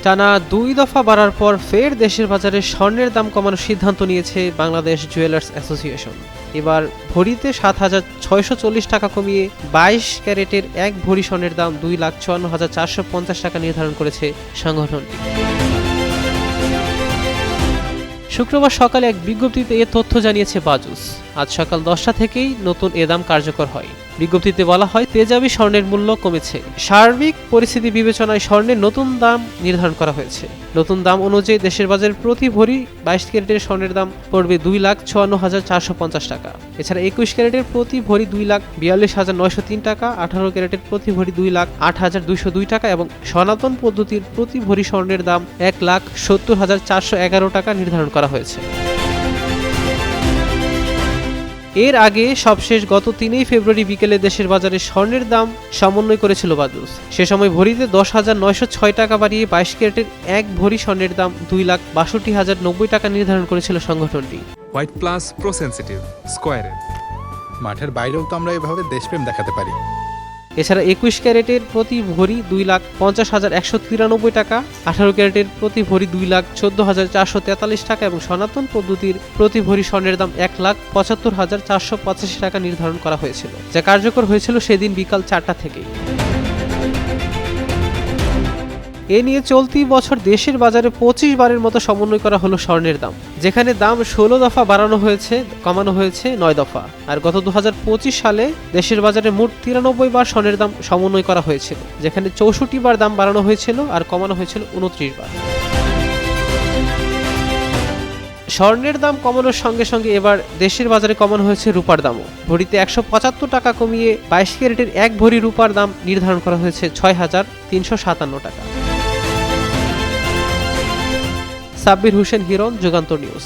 টানা ২ দফা বাড়ার পর ফের দেশের বাজারে স্বর্ণের দাম কমানোর সিদ্ধান্ত নিয়েছে বাংলাদেশ জুয়েলার্স অ্যাসোসিয়েশন। এবার ভরিতে ৭,৬৪০ টাকা কমিয়ে ২২ ক্যারেটের ১ ভরি স্বর্ণের দাম ২,৫৪,৪৫০ টাকা নির্ধারণ করেছে সংগঠনটি। শুক্রবার সকালে এক বিজ্ঞপ্তিতে এ তথ্য জানিয়েছে বাজুস। আজ সকাল ১০টা থেকেই নতুন এ দাম কার্যকর হয়। বিজ্ঞপ্তিতে বলা হয়, তেজাবি স্বর্ণের মূল্য কমেছে। সার্বিক পরিস্থিতি বিবেচনায় স্বর্ণের নতুন দাম নির্ধারণ করা হয়েছে। নতুন দাম অনুযায়ী দেশের বাজারে প্রতি ভরি ২২ ক্যারেটের স্বর্ণের দাম পড়বে ২,৫৪,৪৫০ টাকা। এছাড়া ২১ ক্যারেটের প্রতি ভরি ২,৪২,৯০৩ টাকা, ১৮ ক্যারেটের প্রতি ভরি ২,০৮,২০২ টাকা এবং সনাতন পদ্ধতির প্রতি ভরি স্বর্ণের দাম ১,৭০,৪১১ টাকা নির্ধারণ করা হয়েছে। এর আগে সবশেষ গত ৩ ফেব্রুয়ারি বিকেলে দেশের বাজারে স্বর্ণের দাম সমন্বয় করেছিল বাজুস। সে সময় ভরিতে ১০,৯০৬ টাকা বাড়িয়ে ২২ ক্যারেটের ১ ভরি স্বর্ণের দাম ২,৬২,০৯০ টাকা নির্ধারণ করেছিল সংগঠনটি। হোয়াইট প্লাস প্রো সেনসিটিভ স্কয়ারের মাঠের বাইরেও তো আমরা এভাবে দেশপ্রেম দেখাতে পারি। এছাড়া ২১ ক্যারেটের প্রতি ভরি ২,৫০,১৯৩ টাকা, ১৮ ক্যারেটের প্রতি ভরি ২,১৪,৪৪৩ টাকা এবং সনাতন পদ্ধতির প্রতি ভরি স্বর্ণের দাম ১,৭৫,৪৮৫ টাকা নির্ধারণ করা হয়েছিল, যা কার্যকর হয়েছিল সেদিন বিকাল ৪টা থেকেই। এ নিয়ে চলতি বছর দেশের বাজারে ২৫ বারের মতো সমন্বয় করা হলো স্বর্ণের দাম, যেখানে দাম ১৬ দফা বাড়ানো হয়েছে, কমানো হয়েছে ৯ দফা। আর গত ২০২৫ সালে দেশের বাজারে মোট ৯৩ বার স্বর্ণের দাম সমন্বয় করা হয়েছিল, যেখানে ৬৪ বার দাম বাড়ানো হয়েছিল আর কমানো হয়েছিল ২৯ বার। স্বর্ণের দাম কমানোর সঙ্গে সঙ্গে এবার দেশের বাজারে কমানো হয়েছে রূপার দামও। ভরিতে ১৭৫ টাকা কমিয়ে ২২ ক্যারেটের ১ ভরি রূপার দাম নির্ধারণ করা হয়েছে ৬,৩৫৭ টাকা। সাব্বির হোসেন হিরণ, যুগান্তর নিউজ।